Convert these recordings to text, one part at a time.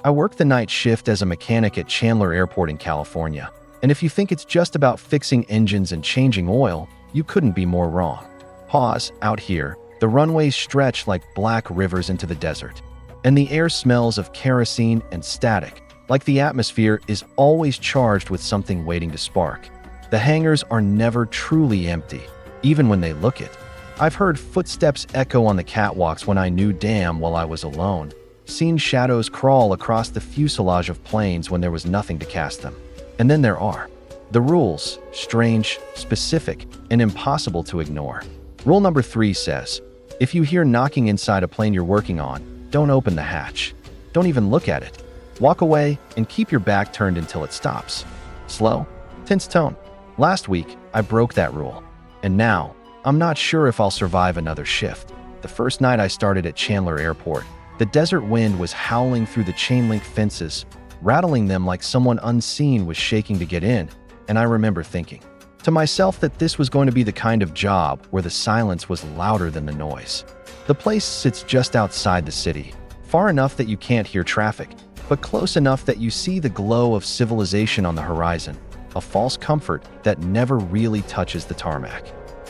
I work the night shift as a mechanic at Chandler Airport in California, and if you think it's just about fixing engines and changing oil, you couldn't be more wrong. Pause. Out here, the runways stretch like black rivers into the desert, and the air smells of kerosene and static, like the atmosphere is always charged with something waiting to spark. The hangars are never truly empty, even when they look it. I've heard footsteps echo on the catwalks when I knew damn well I was alone, seen shadows crawl across the fuselage of planes when there was nothing to cast them. And then there are the rules, strange, specific, and impossible to ignore. Rule number 3 says, if you hear knocking inside a plane you're working on, don't open the hatch. Don't even look at it. Walk away and keep your back turned until it stops. Slow, tense tone. Last week, I broke that rule. And now, I'm not sure if I'll survive another shift. The first night I started at Chandler Airport, the desert wind was howling through the chain-link fences, rattling them like someone unseen was shaking to get in, and I remember thinking to myself that this was going to be the kind of job where the silence was louder than the noise. The place sits just outside the city, far enough that you can't hear traffic, but close enough that you see the glow of civilization on the horizon, a false comfort that never really touches the tarmac.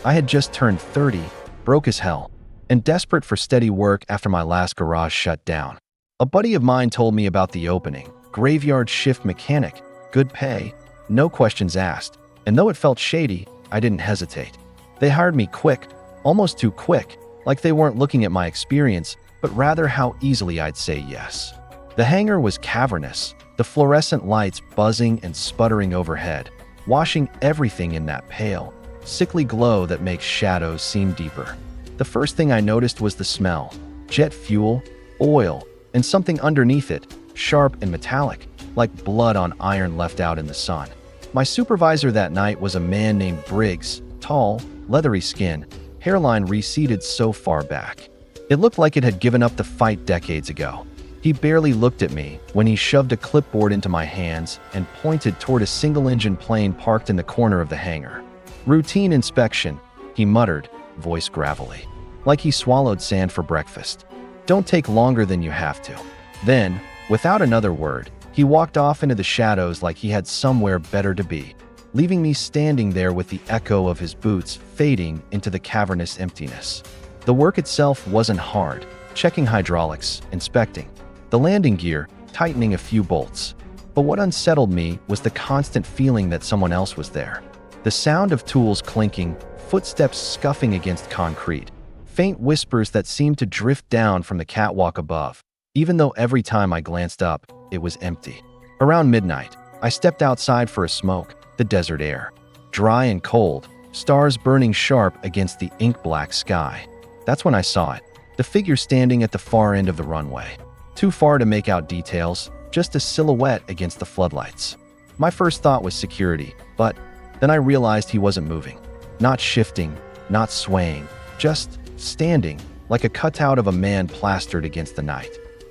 I had just turned 30, broke as hell, and desperate for steady work after my last garage shut down. A buddy of mine told me about the opening, graveyard shift mechanic, good pay, no questions asked, and though it felt shady, I didn't hesitate. They hired me quick, almost too quick, like they weren't looking at my experience, but rather how easily I'd say yes. The hangar was cavernous, the fluorescent lights buzzing and sputtering overhead, washing everything in that pale, sickly glow that makes shadows seem deeper. The first thing I noticed was the smell: jet fuel, oil, and something underneath it, sharp and metallic, like blood on iron left out in the sun. My supervisor that night was a man named Briggs, tall, leathery skin, hairline receded so far back. It looked like it had given up the fight decades ago. He barely looked at me when he shoved a clipboard into my hands and pointed toward a single-engine plane parked in the corner of the hangar. Routine inspection, he muttered, voice gravelly, like he swallowed sand for breakfast. Don't take longer than you have to. Then, without another word, he walked off into the shadows like he had somewhere better to be, leaving me standing there with the echo of his boots fading into the cavernous emptiness. The work itself wasn't hard, checking hydraulics, inspecting the landing gear, tightening a few bolts. But what unsettled me was the constant feeling that someone else was there. The sound of tools clinking, footsteps scuffing against concrete, faint whispers that seemed to drift down from the catwalk above, even though every time I glanced up, it was empty. Around midnight, I stepped outside for a smoke, the desert air, dry and cold, stars burning sharp against the ink-black sky. That's when I saw it, the figure standing at the far end of the runway. Too far to make out details, just a silhouette against the floodlights. My first thought was security, but then I realized he wasn't moving. Not shifting, not swaying, just standing, like a cutout of a man plastered against the night.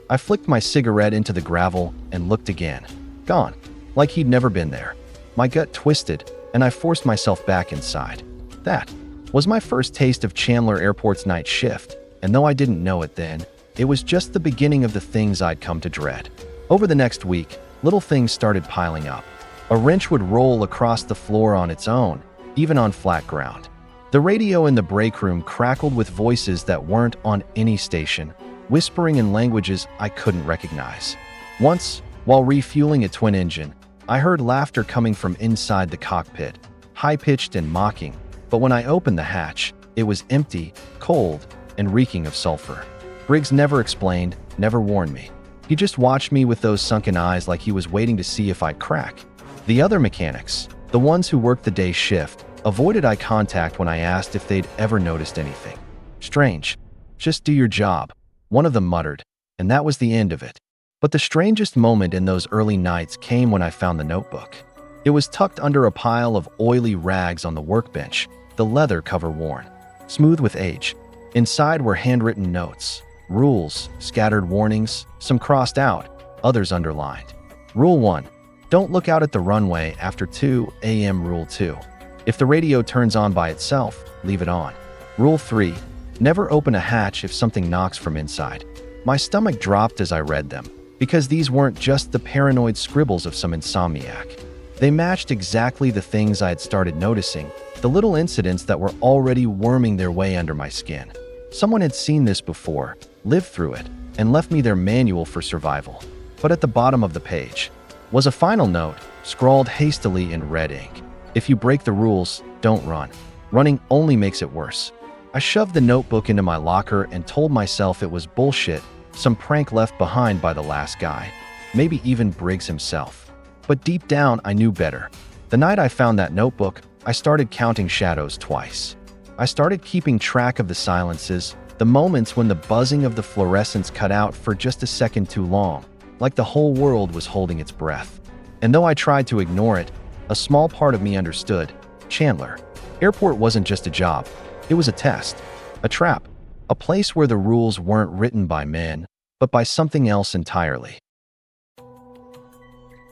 I flicked my cigarette into the gravel and looked again. Gone, like he'd never been there. My gut twisted, and I forced myself back inside. That was my first taste of Chandler Airport's night shift, and though I didn't know it then, it was just the beginning of the things I'd come to dread. Over the next week, little things started piling up. A wrench would roll across the floor on its own, even on flat ground. The radio in the break room crackled with voices that weren't on any station, whispering in languages I couldn't recognize. Once, while refueling a twin engine, I heard laughter coming from inside the cockpit, high-pitched and mocking, but when I opened the hatch, it was empty, cold, and reeking of sulfur. Briggs never explained, never warned me. He just watched me with those sunken eyes like he was waiting to see if I'd crack. The other mechanics, the ones who worked the day shift, avoided eye contact when I asked if they'd ever noticed anything. Strange. Just do your job, one of them muttered, and that was the end of it. But the strangest moment in those early nights came when I found the notebook. It was tucked under a pile of oily rags on the workbench, the leather cover worn, smooth with age. Inside were handwritten notes, rules, scattered warnings, some crossed out, others underlined. Rule 1. Don't look out at the runway after 2 a.m. Rule 2. If the radio turns on by itself, leave it on. Rule 3. Never open a hatch if something knocks from inside. My stomach dropped as I read them. Because these weren't just the paranoid scribbles of some insomniac. They matched exactly the things I had started noticing, the little incidents that were already worming their way under my skin. Someone had seen this before, lived through it, and left me their manual for survival. But at the bottom of the page was a final note, scrawled hastily in red ink. If you break the rules, don't run. Running only makes it worse. I shoved the notebook into my locker and told myself it was bullshit, some prank left behind by the last guy, maybe even Briggs himself. But deep down, I knew better. The night I found that notebook, I started counting shadows twice. I started keeping track of the silences, the moments when the buzzing of the fluorescents cut out for just a second too long, like the whole world was holding its breath. And though I tried to ignore it, a small part of me understood. Chandler Airport wasn't just a job. It was a test, a trap, a place where the rules weren't written by men, but by something else entirely.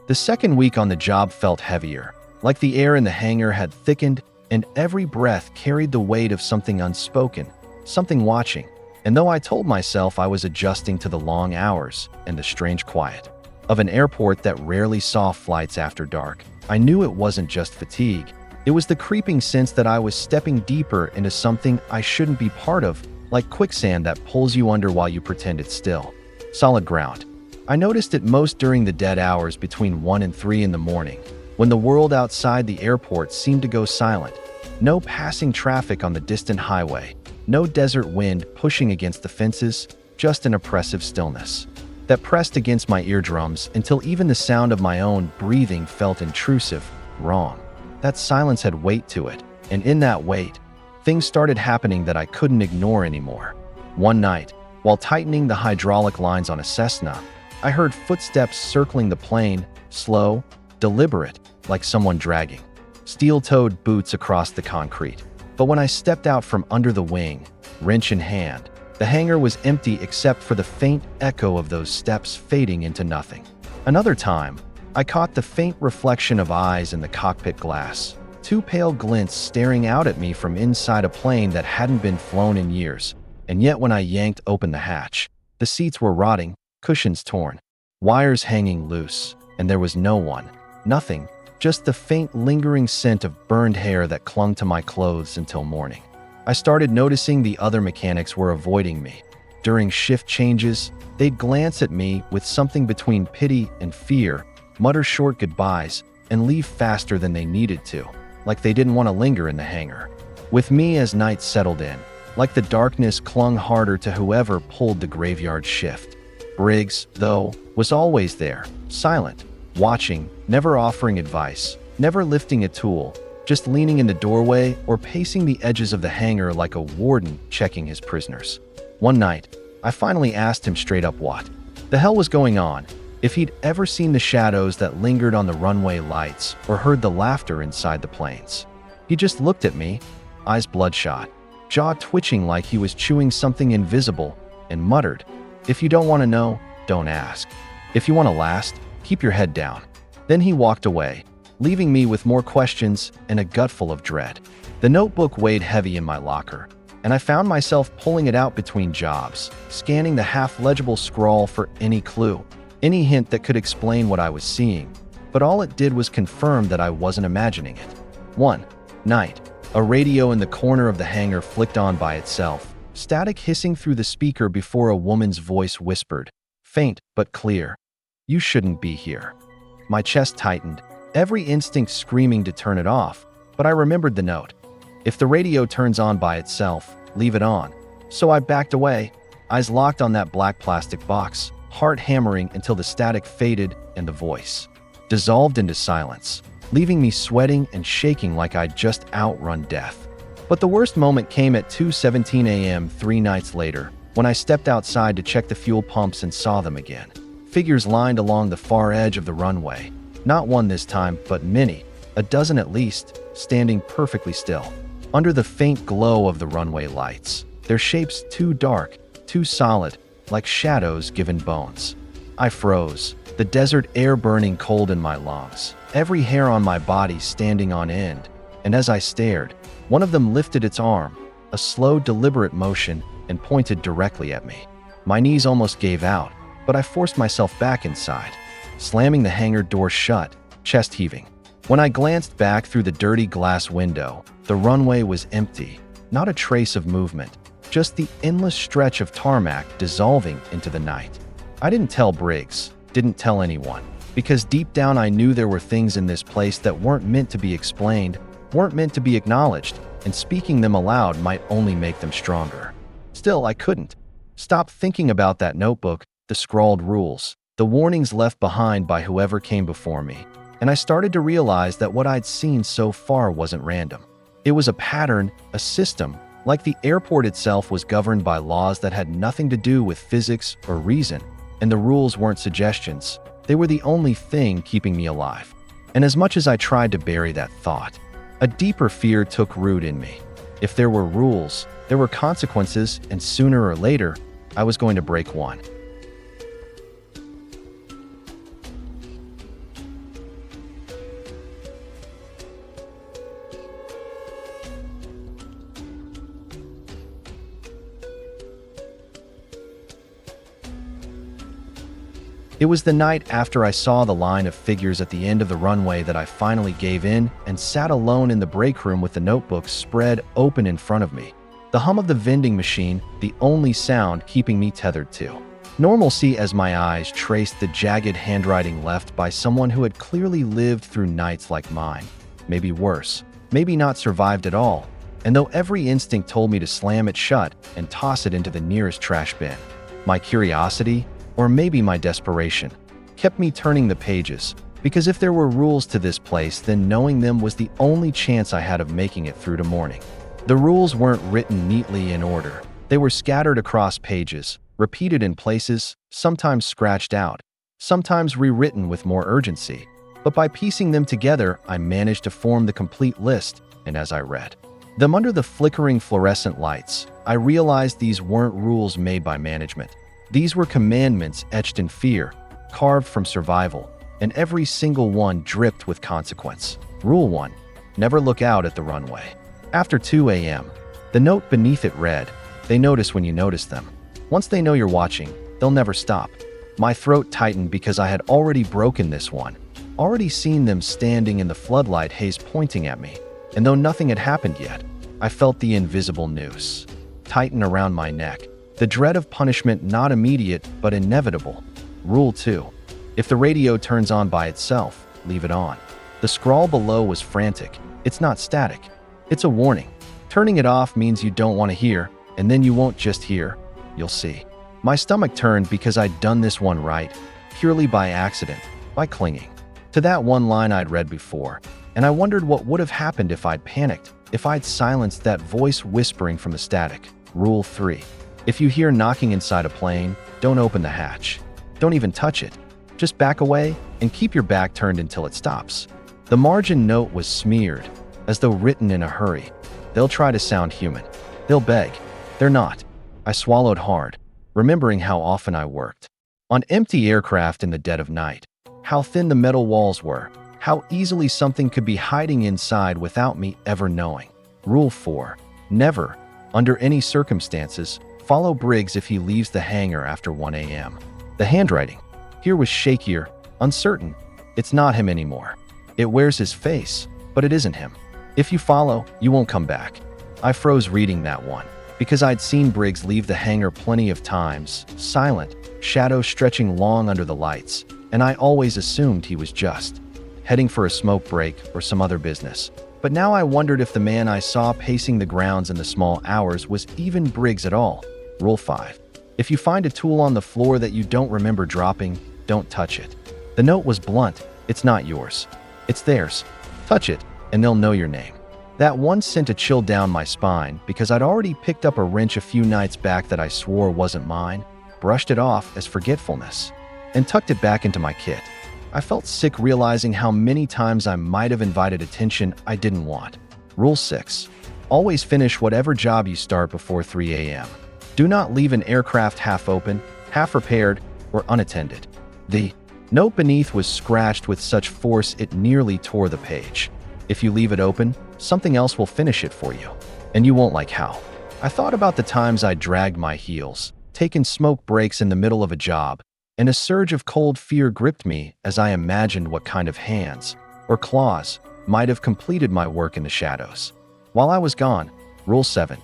The second week on the job felt heavier, like the air in the hangar had thickened and every breath carried the weight of something unspoken, something watching. And though I told myself I was adjusting to the long hours and the strange quiet of an airport that rarely saw flights after dark, I knew it wasn't just fatigue. It was the creeping sense that I was stepping deeper into something I shouldn't be part of, like quicksand that pulls you under while you pretend it's still solid ground. I noticed it most during the dead hours between 1 and 3 in the morning, when the world outside the airport seemed to go silent. No passing traffic on the distant highway, no desert wind pushing against the fences, just an oppressive stillness that pressed against my eardrums until even the sound of my own breathing felt intrusive, wrong. That silence had weight to it, and in that weight, things started happening that I couldn't ignore anymore. One night, while tightening the hydraulic lines on a Cessna, I heard footsteps circling the plane, slow, deliberate, like someone dragging steel-toed boots across the concrete. But when I stepped out from under the wing, wrench in hand, the hangar was empty except for the faint echo of those steps fading into nothing. Another time, I caught the faint reflection of eyes in the cockpit glass, two pale glints staring out at me from inside a plane that hadn't been flown in years. And yet when I yanked open the hatch, the seats were rotting, cushions torn, wires hanging loose, and there was no one, nothing, just the faint lingering scent of burned hair that clung to my clothes until morning. I started noticing the other mechanics were avoiding me. During shift changes, they'd glance at me with something between pity and fear, mutter short goodbyes, and leave faster than they needed to, like they didn't want to linger in the hangar. With me as night settled in, like the darkness clung harder to whoever pulled the graveyard shift. Briggs, though, was always there, silent, watching, never offering advice, never lifting a tool, just leaning in the doorway or pacing the edges of the hangar like a warden checking his prisoners. One night, I finally asked him straight up what the hell was going on, if he'd ever seen the shadows that lingered on the runway lights or heard the laughter inside the planes. He just looked at me, eyes bloodshot, jaw twitching like he was chewing something invisible, and muttered, "If you don't want to know, don't ask. If you want to last, keep your head down." Then he walked away, leaving me with more questions and a gutful of dread. The notebook weighed heavy in my locker, and I found myself pulling it out between jobs, scanning the half-legible scrawl for any clue, any hint that could explain what I was seeing. But all it did was confirm that I wasn't imagining it. One night, a radio in the corner of the hangar flicked on by itself, static hissing through the speaker before a woman's voice whispered, faint but clear, "You shouldn't be here." My chest tightened, every instinct screaming to turn it off, but I remembered the note. If the radio turns on by itself, leave it on. So I backed away, eyes locked on that black plastic box, heart hammering until the static faded and the voice dissolved into silence, leaving me sweating and shaking like I'd just outrun death. But the worst moment came at 2:17 a.m. 3 nights later, when I stepped outside to check the fuel pumps and saw them again. Figures lined along the far edge of the runway. Not one this time, but many, a dozen at least, standing perfectly still, under the faint glow of the runway lights, their shapes too dark, too solid, like shadows given bones. I froze, the desert air burning cold in my lungs, every hair on my body standing on end, and as I stared, one of them lifted its arm, a slow, deliberate motion, and pointed directly at me. My knees almost gave out, but I forced myself back inside, slamming the hangar door shut, chest heaving. When I glanced back through the dirty glass window, the runway was empty, not a trace of movement, just the endless stretch of tarmac dissolving into the night. I didn't tell Briggs, didn't tell anyone, because deep down I knew there were things in this place that weren't meant to be explained, weren't meant to be acknowledged, and speaking them aloud might only make them stronger. Still, I couldn't stop thinking about that notebook, the scrawled rules, the warnings left behind by whoever came before me, and I started to realize that what I'd seen so far wasn't random. It was a pattern, a system, like the airport itself was governed by laws that had nothing to do with physics or reason, and the rules weren't suggestions. They were the only thing keeping me alive. And as much as I tried to bury that thought, a deeper fear took root in me. If there were rules, there were consequences, and sooner or later, I was going to break one. It was the night after I saw the line of figures at the end of the runway that I finally gave in and sat alone in the break room with the notebooks spread open in front of me. The hum of the vending machine, the only sound keeping me tethered to normalcy as my eyes traced the jagged handwriting left by someone who had clearly lived through nights like mine. Maybe worse, maybe not survived at all. And though every instinct told me to slam it shut and toss it into the nearest trash bin, my curiosity, or maybe my desperation, kept me turning the pages, because if there were rules to this place, then knowing them was the only chance I had of making it through to morning. The rules weren't written neatly in order. They were scattered across pages, repeated in places, sometimes scratched out, sometimes rewritten with more urgency. But by piecing them together, I managed to form the complete list, and as I read them under the flickering fluorescent lights, I realized these weren't rules made by management. These were commandments etched in fear, carved from survival, and every single one dripped with consequence. Rule 1. Never look out at the runway. After 2 a.m., the note beneath it read, "They notice when you notice them. Once they know you're watching, they'll never stop." My throat tightened because I had already broken this one, already seen them standing in the floodlight haze pointing at me, and though nothing had happened yet, I felt the invisible noose tighten around my neck. The dread of punishment not immediate, but inevitable. Rule 2. If the radio turns on by itself, leave it on. The scrawl below was frantic. It's not static. It's a warning. Turning it off means you don't want to hear, and then you won't just hear, you'll see. My stomach turned because I'd done this one right, purely by accident, by clinging to that one line I'd read before, and I wondered what would have happened if I'd panicked, if I'd silenced that voice whispering from the static. Rule 3. If you hear knocking inside a plane, don't open the hatch. Don't even touch it. Just back away and keep your back turned until it stops. The margin note was smeared, as though written in a hurry. They'll try to sound human. They'll beg. They're not. I swallowed hard, remembering how often I worked on empty aircraft in the dead of night, how thin the metal walls were, how easily something could be hiding inside without me ever knowing. Rule 4. Never, under any circumstances, follow Briggs if he leaves the hangar after 1 a.m. The handwriting here was shakier, uncertain. It's not him anymore. It wears his face, but it isn't him. If you follow, you won't come back. I froze reading that one, because I'd seen Briggs leave the hangar plenty of times, silent, shadows stretching long under the lights, and I always assumed he was just heading for a smoke break or some other business. But now I wondered if the man I saw pacing the grounds in the small hours was even Briggs at all. Rule 5. If you find a tool on the floor that you don't remember dropping, don't touch it. The note was blunt. It's not yours. It's theirs. Touch it, and they'll know your name. That one sent a chill down my spine because I'd already picked up a wrench a few nights back that I swore wasn't mine, brushed it off as forgetfulness, and tucked it back into my kit. I felt sick realizing how many times I might have invited attention I didn't want. Rule 6. Always finish whatever job you start before 3 a.m. Do not leave an aircraft half open, half repaired, or unattended. The note beneath was scratched with such force it nearly tore the page. If you leave it open, something else will finish it for you, and you won't like how. I thought about the times I dragged my heels, taken smoke breaks in the middle of a job, and a surge of cold fear gripped me as I imagined what kind of hands, or claws, might have completed my work in the shadows. While I was gone, Rule 7.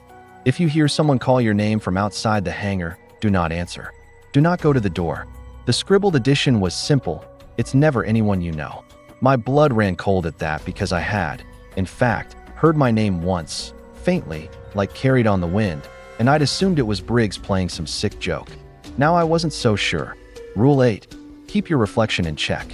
If you hear someone call your name from outside the hangar, do not answer. Do not go to the door. The scribbled edition was simple. It's never anyone you know. My blood ran cold at that because I had, in fact, heard my name once, faintly, like carried on the wind, and I'd assumed it was Briggs playing some sick joke. Now I wasn't so sure. Rule 8. Keep your reflection in check.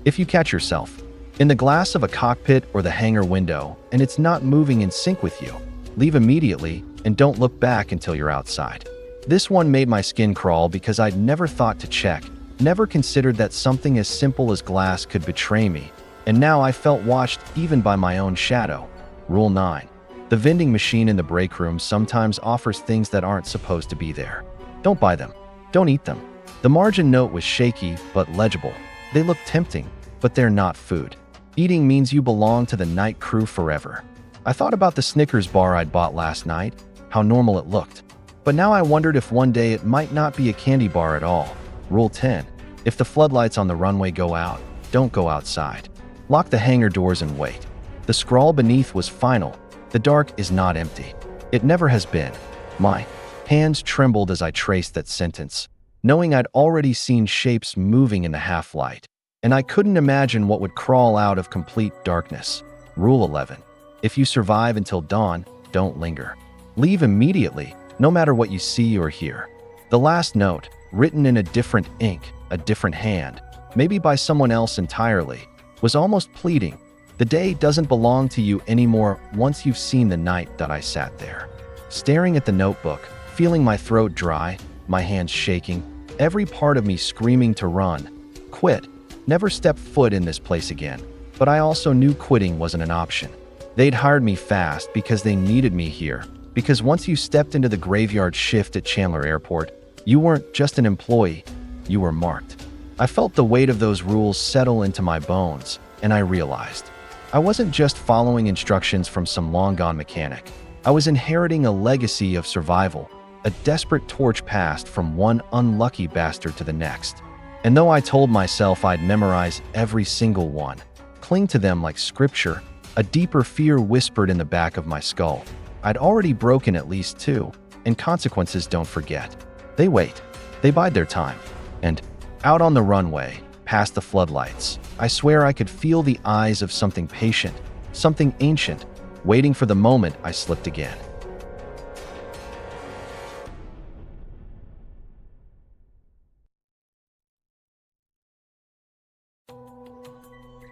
If you catch yourself in the glass of a cockpit or the hangar window and it's not moving in sync with you, leave immediately and don't look back until you're outside. This one made my skin crawl because I'd never thought to check, never considered that something as simple as glass could betray me, and now I felt watched even by my own shadow. Rule 9. The vending machine in the break room sometimes offers things that aren't supposed to be there. Don't buy them. Don't eat them. The margin note was shaky but legible. They look tempting, but they're not food. Eating means you belong to the night crew forever. I thought about the Snickers bar I'd bought last night, how normal it looked. But now I wondered if one day it might not be a candy bar at all. Rule 10. If the floodlights on the runway go out, don't go outside. Lock the hangar doors and wait. The scrawl beneath was final. The dark is not empty. It never has been. My hands trembled as I traced that sentence, knowing I'd already seen shapes moving in the half-light, and I couldn't imagine what would crawl out of complete darkness. Rule 11. If you survive until dawn, don't linger. Leave immediately, no matter what you see or hear. The last note, written in a different ink, a different hand, maybe by someone else entirely, was almost pleading. The day doesn't belong to you anymore once you've seen the night that I sat there. Staring at the notebook, feeling my throat dry, my hands shaking, every part of me screaming to run, quit, never step foot in this place again. But I also knew quitting wasn't an option. They'd hired me fast because they needed me here, because once you stepped into the graveyard shift at Chandler Airport, you weren't just an employee, you were marked. I felt the weight of those rules settle into my bones, and I realized I wasn't just following instructions from some long-gone mechanic. I was inheriting a legacy of survival, a desperate torch passed from one unlucky bastard to the next. And though I told myself I'd memorize every single one, cling to them like scripture, a deeper fear whispered in the back of my skull. I'd already broken at least 2, and consequences don't forget. They wait. They bide their time. And out on the runway, past the floodlights, I swear I could feel the eyes of something patient, something ancient, waiting for the moment I slipped again.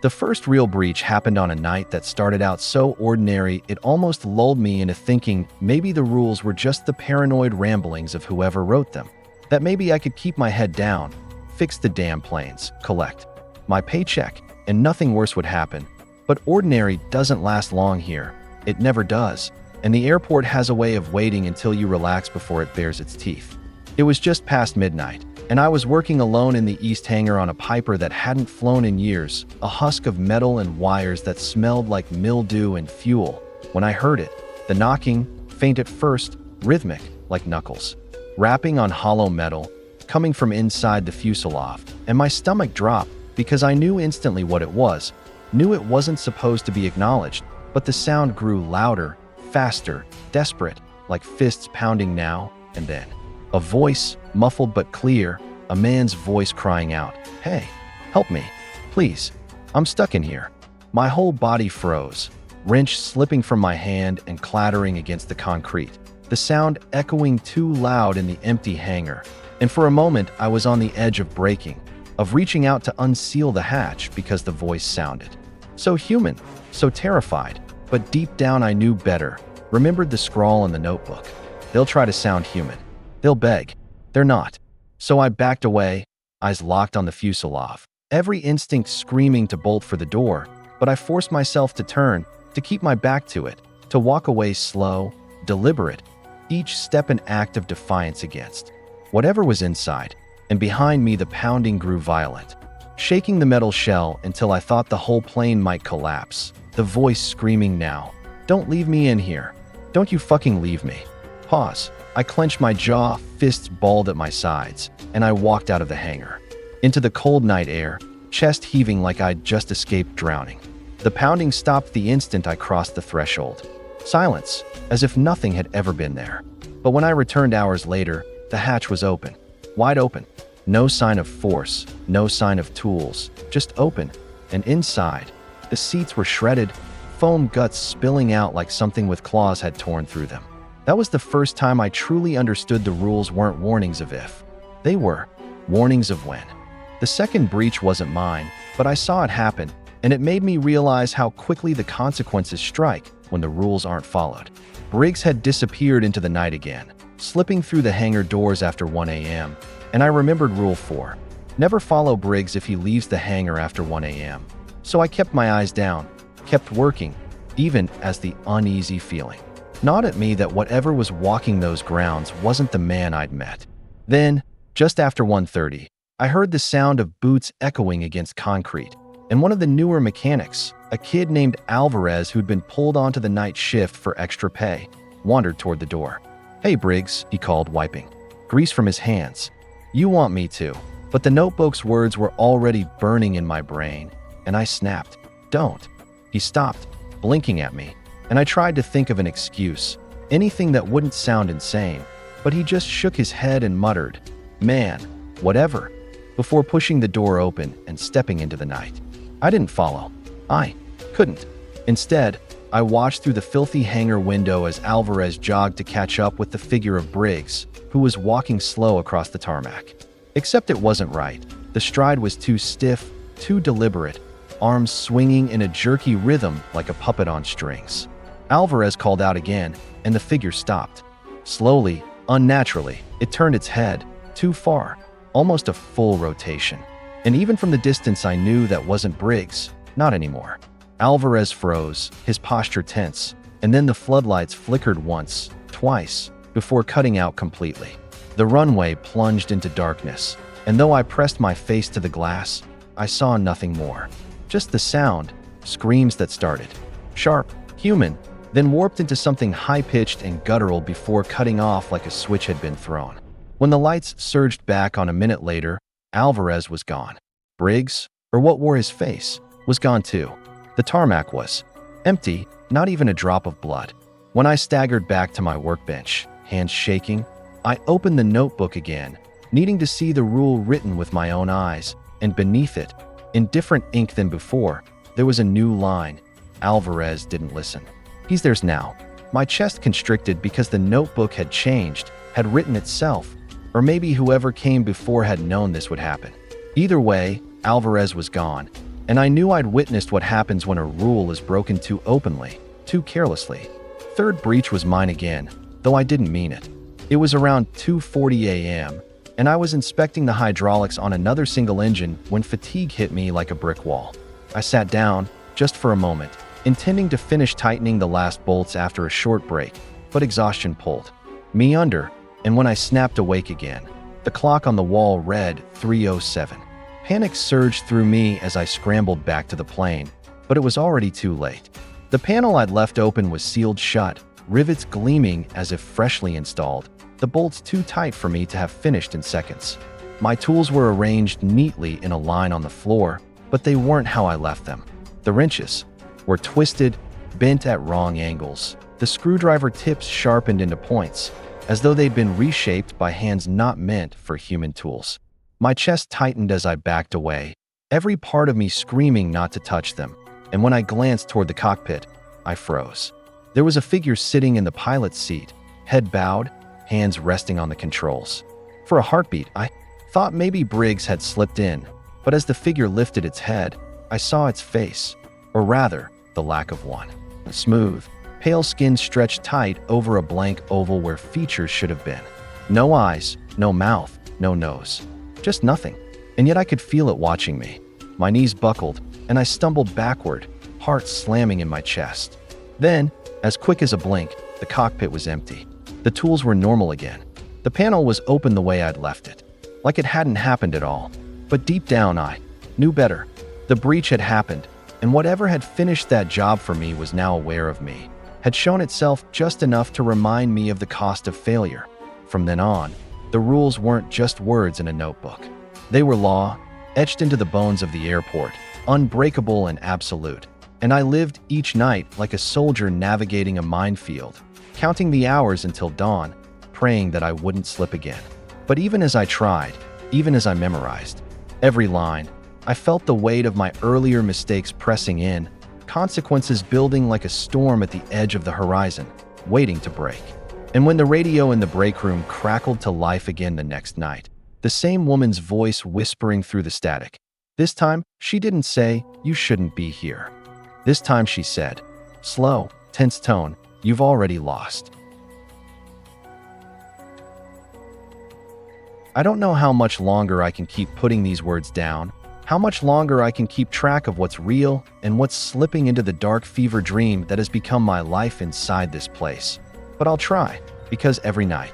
The first real breach happened on a night that started out so ordinary it almost lulled me into thinking maybe the rules were just the paranoid ramblings of whoever wrote them. That maybe I could keep my head down, fix the damn planes, collect my paycheck, and nothing worse would happen. But ordinary doesn't last long here. It never does. And the airport has a way of waiting until you relax before it bares its teeth. It was just past midnight, and I was working alone in the east hangar on a Piper that hadn't flown in years, a husk of metal and wires that smelled like mildew and fuel, when I heard it. The knocking, faint at first, rhythmic, like knuckles, rapping on hollow metal, coming from inside the fuselage, and my stomach dropped because I knew instantly what it was, knew it wasn't supposed to be acknowledged, but the sound grew louder, faster, desperate, like fists pounding now and then. A voice, muffled but clear, a man's voice crying out, "Hey, help me, please, I'm stuck in here." My whole body froze, wrench slipping from my hand and clattering against the concrete, the sound echoing too loud in the empty hangar. And for a moment, I was on the edge of breaking, of reaching out to unseal the hatch because the voice sounded so human, so terrified, but deep down I knew better, remembered the scrawl in the notebook. They'll try to sound human. They'll beg. They're not. So I backed away, eyes locked on the fuselage, every instinct screaming to bolt for the door, but I forced myself to turn, to keep my back to it, to walk away slow, deliberate, each step an act of defiance against whatever was inside, and behind me the pounding grew violent, shaking the metal shell until I thought the whole plane might collapse, the voice screaming now, "Don't leave me in here. Don't you fucking leave me." Pause. I clenched my jaw, fists balled at my sides, and I walked out of the hangar. into the cold night air, chest heaving like I'd just escaped drowning. The pounding stopped the instant I crossed the threshold. Silence, as if nothing had ever been there. But when I returned hours later, the hatch was open. Wide open. No sign of force, no sign of tools, just open. And inside, the seats were shredded, foam guts spilling out like something with claws had torn through them. That was the first time I truly understood the rules weren't warnings of if. They were warnings of when. The second breach wasn't mine, but I saw it happen, and it made me realize how quickly the consequences strike when the rules aren't followed. Briggs had disappeared into the night again, slipping through the hangar doors after 1 a.m., and I remembered Rule 4. Never follow Briggs if he leaves the hangar after 1 a.m. So I kept my eyes down, kept working, even as the uneasy feeling gnawed at me that whatever was walking those grounds wasn't the man I'd met. Then, just after 1:30, I heard the sound of boots echoing against concrete, and one of the newer mechanics, a kid named Alvarez who'd been pulled onto the night shift for extra pay, wandered toward the door. "Hey, Briggs," he called, wiping grease from his hands. "You want me to." But the notebook's words were already burning in my brain, and I snapped. "Don't." He stopped, blinking at me, and I tried to think of an excuse, anything that wouldn't sound insane, but he just shook his head and muttered, "Man, whatever," before pushing the door open and stepping into the night. I didn't follow. I couldn't. Instead, I watched through the filthy hangar window as Alvarez jogged to catch up with the figure of Briggs, who was walking slow across the tarmac. Except it wasn't right. The stride was too stiff, too deliberate, arms swinging in a jerky rhythm like a puppet on strings. Alvarez called out again, and the figure stopped. Slowly, unnaturally, it turned its head, too far, almost a full rotation. And even from the distance I knew that wasn't Briggs, not anymore. Alvarez froze, his posture tense, and then the floodlights flickered once, twice, before cutting out completely. The runway plunged into darkness, and though I pressed my face to the glass, I saw nothing more. Just the sound, screams that started. Sharp, human, then warped into something high-pitched and guttural before cutting off like a switch had been thrown. When the lights surged back on a minute later, Alvarez was gone. Briggs, or what wore his face, was gone too. The tarmac was empty, not even a drop of blood. When I staggered back to my workbench, hands shaking, I opened the notebook again, needing to see the rule written with my own eyes, and beneath it, in different ink than before, there was a new line. Alvarez didn't listen. He's theirs now. My chest constricted because the notebook had changed, had written itself, or maybe whoever came before had known this would happen. Either way, Alvarez was gone, and I knew I'd witnessed what happens when a rule is broken too openly, too carelessly. Third breach was mine again, though I didn't mean it. It was around 2:40 a.m., and I was inspecting the hydraulics on another single engine when fatigue hit me like a brick wall. I sat down, just for a moment, intending to finish tightening the last bolts after a short break, but exhaustion pulled me under, and when I snapped awake again, the clock on the wall read 3:07. Panic surged through me as I scrambled back to the plane, but it was already too late. The panel I'd left open was sealed shut, rivets gleaming as if freshly installed, the bolts too tight for me to have finished in seconds. My tools were arranged neatly in a line on the floor, but they weren't how I left them. The wrenches were twisted, bent at wrong angles, the screwdriver tips sharpened into points, as though they'd been reshaped by hands not meant for human tools. My chest tightened as I backed away, every part of me screaming not to touch them, and when I glanced toward the cockpit, I froze. There was a figure sitting in the pilot's seat, head bowed, hands resting on the controls. For a heartbeat, I thought maybe Briggs had slipped in, but as the figure lifted its head, I saw its face, or rather, the lack of one. Smooth, pale skin stretched tight over a blank oval where features should have been. No eyes, no mouth, no nose. Just nothing. And yet I could feel it watching me. My knees buckled, and I stumbled backward, heart slamming in my chest. Then, as quick as a blink, the cockpit was empty. The tools were normal again. The panel was open the way I'd left it, like it hadn't happened at all. But deep down I knew better. The breach had happened, and whatever had finished that job for me was now aware of me, had shown itself just enough to remind me of the cost of failure. From then on, the rules weren't just words in a notebook. They were law, etched into the bones of the airport, unbreakable and absolute. And I lived each night like a soldier navigating a minefield, counting the hours until dawn, praying that I wouldn't slip again. But even as I tried, even as I memorized every line, I felt the weight of my earlier mistakes pressing in, consequences building like a storm at the edge of the horizon, waiting to break. And when the radio in the break room crackled to life again the next night, the same woman's voice whispering through the static. This time, she didn't say, "You shouldn't be here." This time she said, slow, tense tone, "You've already lost." I don't know how much longer I can keep putting these words down, how much longer I can keep track of what's real and what's slipping into the dark fever dream that has become my life inside this place. But I'll try, because every night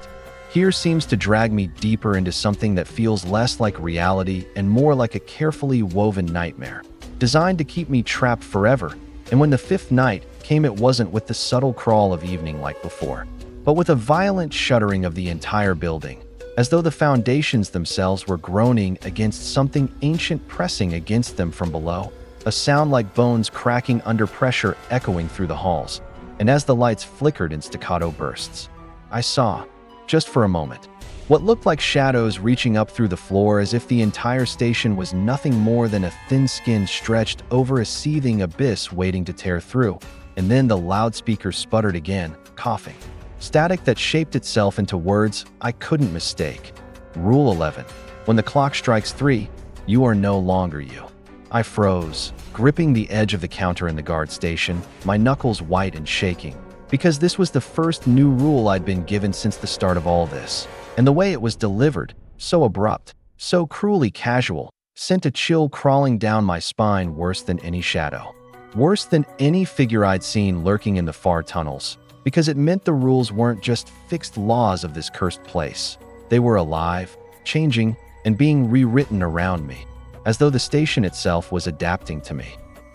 here seems to drag me deeper into something that feels less like reality and more like a carefully woven nightmare, designed to keep me trapped forever. And when the fifth night came, it wasn't with the subtle crawl of evening like before, but with a violent shuddering of the entire building, as though the foundations themselves were groaning against something ancient pressing against them from below, a sound like bones cracking under pressure echoing through the halls. And as the lights flickered in staccato bursts, I saw, just for a moment, what looked like shadows reaching up through the floor, as if the entire station was nothing more than a thin skin stretched over a seething abyss waiting to tear through. And then the loudspeaker sputtered again, coughing. Static that shaped itself into words I couldn't mistake. Rule 11. When the clock strikes 3, you are no longer you. I froze, gripping the edge of the counter in the guard station, my knuckles white and shaking, because this was the first new rule I'd been given since the start of all this. And the way it was delivered, so abrupt, so cruelly casual, sent a chill crawling down my spine, worse than any shadow. Worse than any figure I'd seen lurking in the far tunnels, because it meant the rules weren't just fixed laws of this cursed place. They were alive, changing, and being rewritten around me, as though the station itself was adapting to me.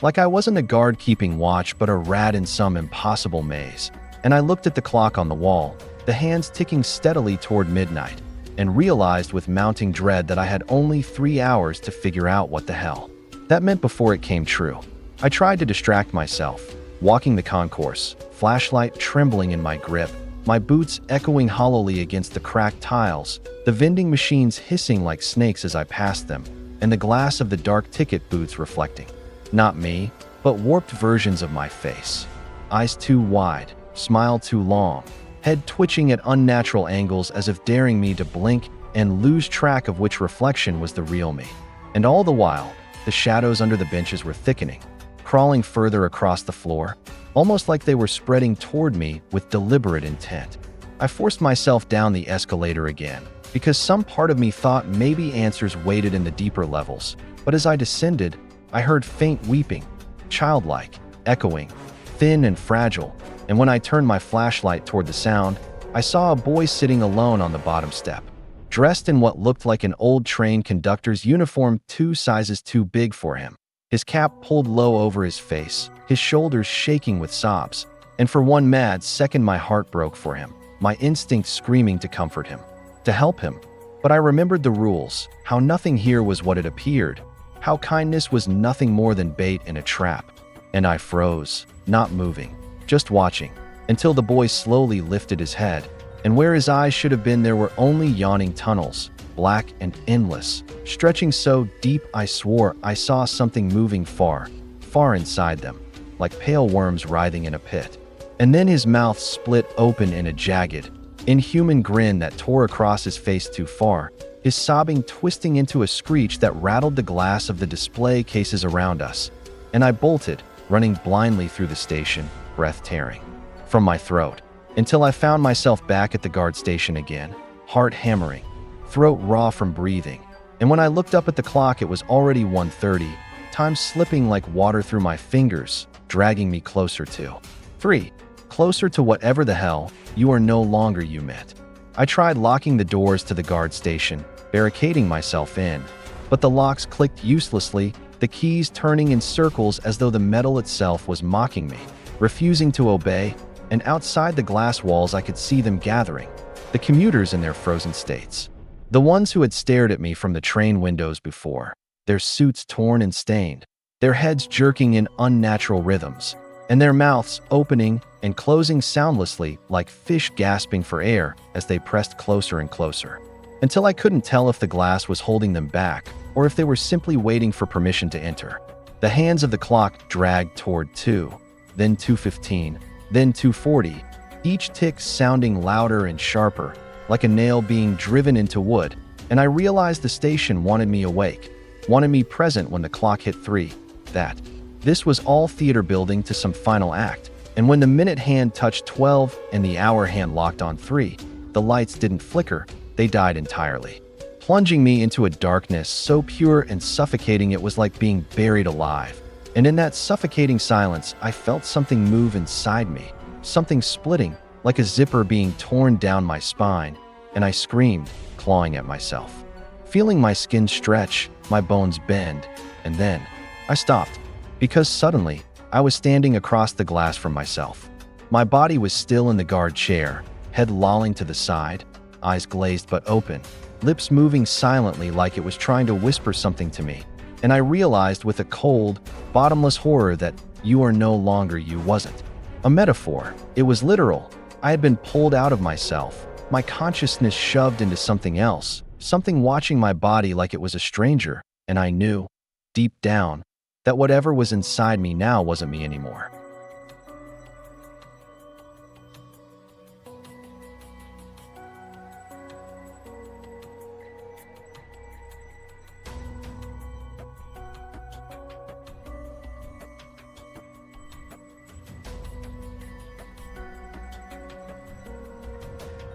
Like I wasn't a guard keeping watch, but a rat in some impossible maze. And I looked at the clock on the wall, the hands ticking steadily toward midnight, and realized with mounting dread that I had only 3 hours to figure out what the hell that meant before it came true. I tried to distract myself, walking the concourse, flashlight trembling in my grip, my boots echoing hollowly against the cracked tiles, the vending machines hissing like snakes as I passed them, and the glass of the dark ticket booths reflecting. Not me, but warped versions of my face. Eyes too wide, smile too long, head twitching at unnatural angles as if daring me to blink and lose track of which reflection was the real me. And all the while, the shadows under the benches were thickening, crawling further across the floor, almost like they were spreading toward me with deliberate intent. I forced myself down the escalator again, because some part of me thought maybe answers waited in the deeper levels. But as I descended, I heard faint weeping, childlike, echoing, thin and fragile, and when I turned my flashlight toward the sound, I saw a boy sitting alone on the bottom step, dressed in what looked like an old train conductor's uniform 2 sizes too big for him, his cap pulled low over his face, his shoulders shaking with sobs, and for one mad second my heart broke for him, my instinct screaming to comfort him, to help him. But I remembered the rules, how nothing here was what it appeared, how kindness was nothing more than bait in a trap. And I froze, not moving, just watching, until the boy slowly lifted his head, and where his eyes should have been there were only yawning tunnels, black and endless, stretching so deep I swore I saw something moving far, far inside them, like pale worms writhing in a pit. And then his mouth split open in a jagged, inhuman grin that tore across his face too far, his sobbing twisting into a screech that rattled the glass of the display cases around us. And I bolted, running blindly through the station, breath tearing from my throat, until I found myself back at the guard station again, heart hammering, throat raw from breathing. And when I looked up at the clock, it was already 1:30, time slipping like water through my fingers, dragging me closer to 3, closer to whatever the hell you are no longer you meant. I tried locking the doors to the guard station, barricading myself in, but the locks clicked uselessly, the keys turning in circles as though the metal itself was mocking me, refusing to obey. And outside the glass walls I could see them gathering, the commuters in their frozen states, the ones who had stared at me from the train windows before. their suits torn and stained, their heads jerking in unnatural rhythms, and their mouths opening and closing soundlessly like fish gasping for air as they pressed closer and closer, until I couldn't tell if the glass was holding them back or if they were simply waiting for permission to enter. The hands of the clock dragged toward 2, then 2:15, then 2:40, each tick sounding louder and sharper, like a nail being driven into wood, and I realized the station wanted me awake, wanted me present when the clock hit 3, that this was all theater building to some final act, and when the minute hand touched 12 and the hour hand locked on 3, the lights didn't flicker, they died entirely, plunging me into a darkness so pure and suffocating it was like being buried alive. And in that suffocating silence, I felt something move inside me, something splitting, like a zipper being torn down my spine, and I screamed, clawing at myself, feeling my skin stretch, my bones bend, and then I stopped, because suddenly I was standing across the glass from myself. My body was still in the guard chair, head lolling to the side, eyes glazed but open, lips moving silently like it was trying to whisper something to me. And I realized with a cold, bottomless horror that "you are no longer you" wasn't a metaphor. It was literal. I had been pulled out of myself, my consciousness shoved into something else, something watching my body like it was a stranger, and I knew, deep down, that whatever was inside me now wasn't me anymore.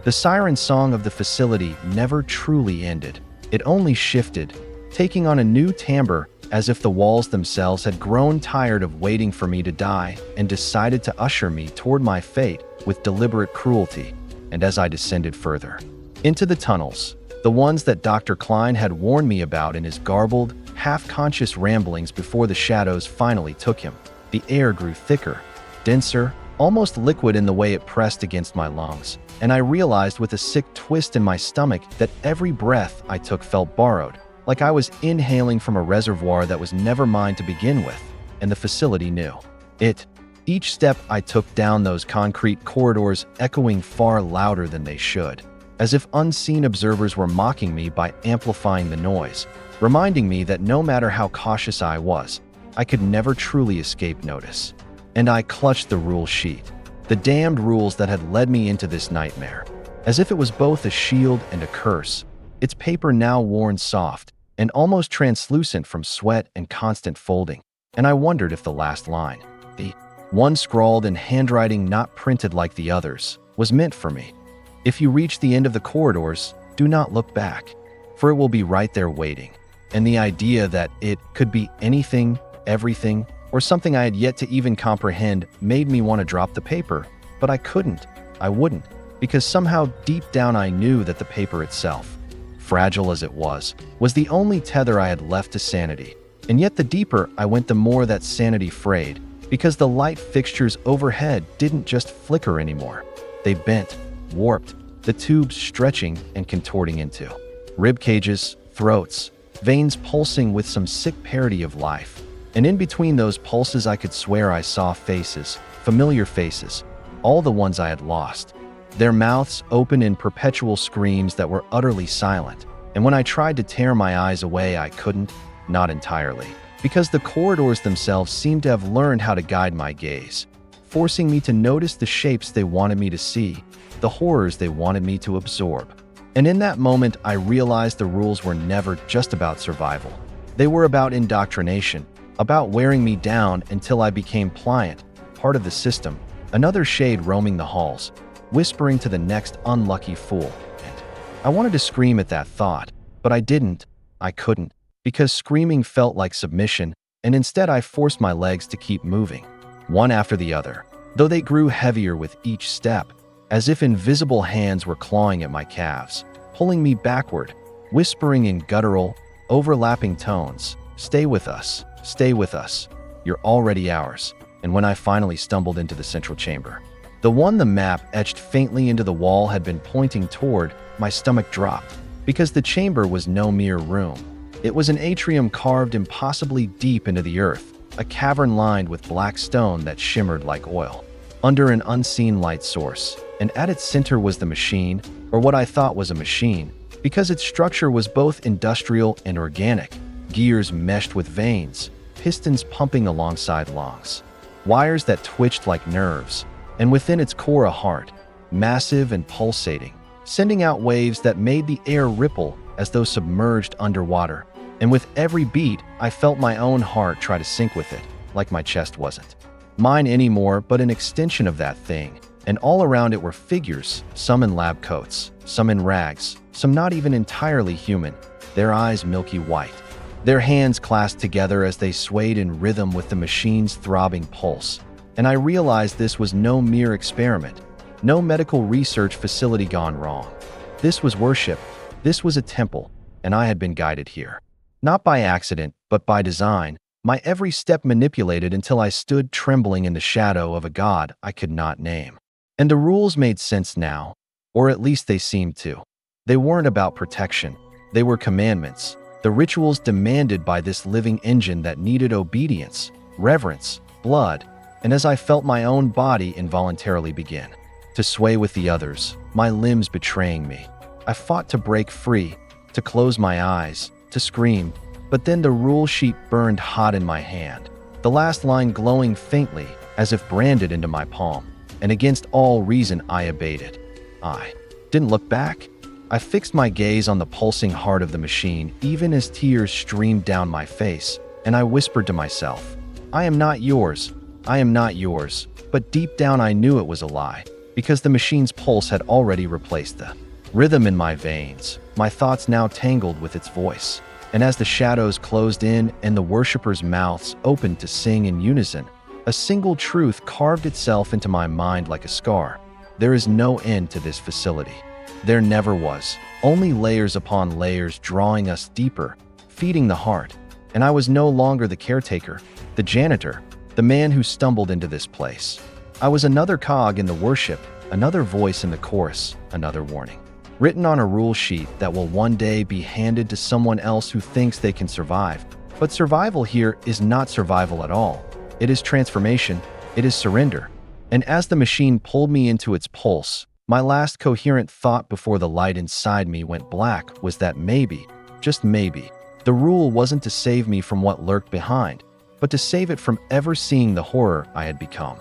The siren song of the facility never truly ended. It only shifted, taking on a new timbre, as if the walls themselves had grown tired of waiting for me to die and decided to usher me toward my fate with deliberate cruelty. And as I descended further into the tunnels, the ones that Dr. Klein had warned me about in his garbled, half-conscious ramblings before the shadows finally took him, the air grew thicker, denser, almost liquid in the way it pressed against my lungs, and I realized with a sick twist in my stomach that every breath I took felt borrowed, like I was inhaling from a reservoir that was never mine to begin with, and the facility knew it. Each step I took down those concrete corridors echoing far louder than they should, as if unseen observers were mocking me by amplifying the noise, reminding me that no matter how cautious I was, I could never truly escape notice. And I clutched the rule sheet, the damned rules that had led me into this nightmare, as if it was both a shield and a curse, its paper now worn soft and almost translucent from sweat and constant folding. And I wondered if the last line, the one scrawled in handwriting not printed like the others, was meant for me. If you reach the end of the corridors, do not look back, for it will be right there waiting. And the idea that it could be anything, everything, or something I had yet to even comprehend made me want to drop the paper, but I couldn't, I wouldn't, because somehow deep down I knew that the paper itself, fragile as it was the only tether I had left to sanity. And yet the deeper I went, the more that sanity frayed, because the light fixtures overhead didn't just flicker anymore. They bent, warped, the tubes stretching and contorting into rib cages, throats, veins pulsing with some sick parody of life. And in between those pulses I could swear I saw faces, familiar faces, all the ones I had lost. Their mouths open in perpetual screams that were utterly silent, and when I tried to tear my eyes away I couldn't, not entirely, because the corridors themselves seemed to have learned how to guide my gaze, forcing me to notice the shapes they wanted me to see, the horrors they wanted me to absorb. And in that moment I realized the rules were never just about survival. They were about indoctrination, about wearing me down until I became pliant, part of the system, another shade roaming the halls, whispering to the next unlucky fool. And I wanted to scream at that thought, but I didn't, I couldn't, because screaming felt like submission, and instead I forced my legs to keep moving, one after the other, though they grew heavier with each step, as if invisible hands were clawing at my calves, pulling me backward, whispering in guttural, overlapping tones, "Stay with us. Stay with us. You're already ours." And when I finally stumbled into the central chamber, the one the map etched faintly into the wall had been pointing toward, my stomach dropped, because the chamber was no mere room. It was an atrium carved impossibly deep into the earth, a cavern lined with black stone that shimmered like oil. Under an unseen light source, and at its center was the machine, or what I thought was a machine, because its structure was both industrial and organic, gears meshed with veins, pistons pumping alongside lungs, wires that twitched like nerves, and within its core a heart, massive and pulsating, sending out waves that made the air ripple as though submerged underwater. And with every beat, I felt my own heart try to sync with it, like my chest wasn't mine anymore, but an extension of that thing. And all around it were figures, some in lab coats, some in rags, some not even entirely human, their eyes milky white, their hands clasped together as they swayed in rhythm with the machine's throbbing pulse. And I realized this was no mere experiment, no medical research facility gone wrong. This was worship, this was a temple, and I had been guided here. Not by accident, but by design, my every step manipulated until I stood trembling in the shadow of a god I could not name. And the rules made sense now, or at least they seemed to. They weren't about protection, they were commandments, the rituals demanded by this living engine that needed obedience, reverence, blood. And as I felt my own body involuntarily begin to sway with the others, my limbs betraying me, I fought to break free, to close my eyes, to scream, but then the rule sheet burned hot in my hand, the last line glowing faintly as if branded into my palm, and against all reason I obeyed it. I didn't look back. I fixed my gaze on the pulsing heart of the machine even as tears streamed down my face, and I whispered to myself, I am not yours, I am not yours, but deep down I knew it was a lie, because the machine's pulse had already replaced the rhythm in my veins, my thoughts now tangled with its voice. And as the shadows closed in and the worshippers' mouths opened to sing in unison, a single truth carved itself into my mind like a scar. There is no end to this facility. There never was, only layers upon layers drawing us deeper, feeding the heart. And I was no longer the caretaker, the janitor, the man who stumbled into this place. I was another cog in the worship, another voice in the chorus, another warning, written on a rule sheet that will one day be handed to someone else who thinks they can survive. But survival here is not survival at all. It is transformation, it is surrender. And as the machine pulled me into its pulse, my last coherent thought before the light inside me went black was that maybe, just maybe, the rule wasn't to save me from what lurked behind, but to save it from ever seeing the horror I had become.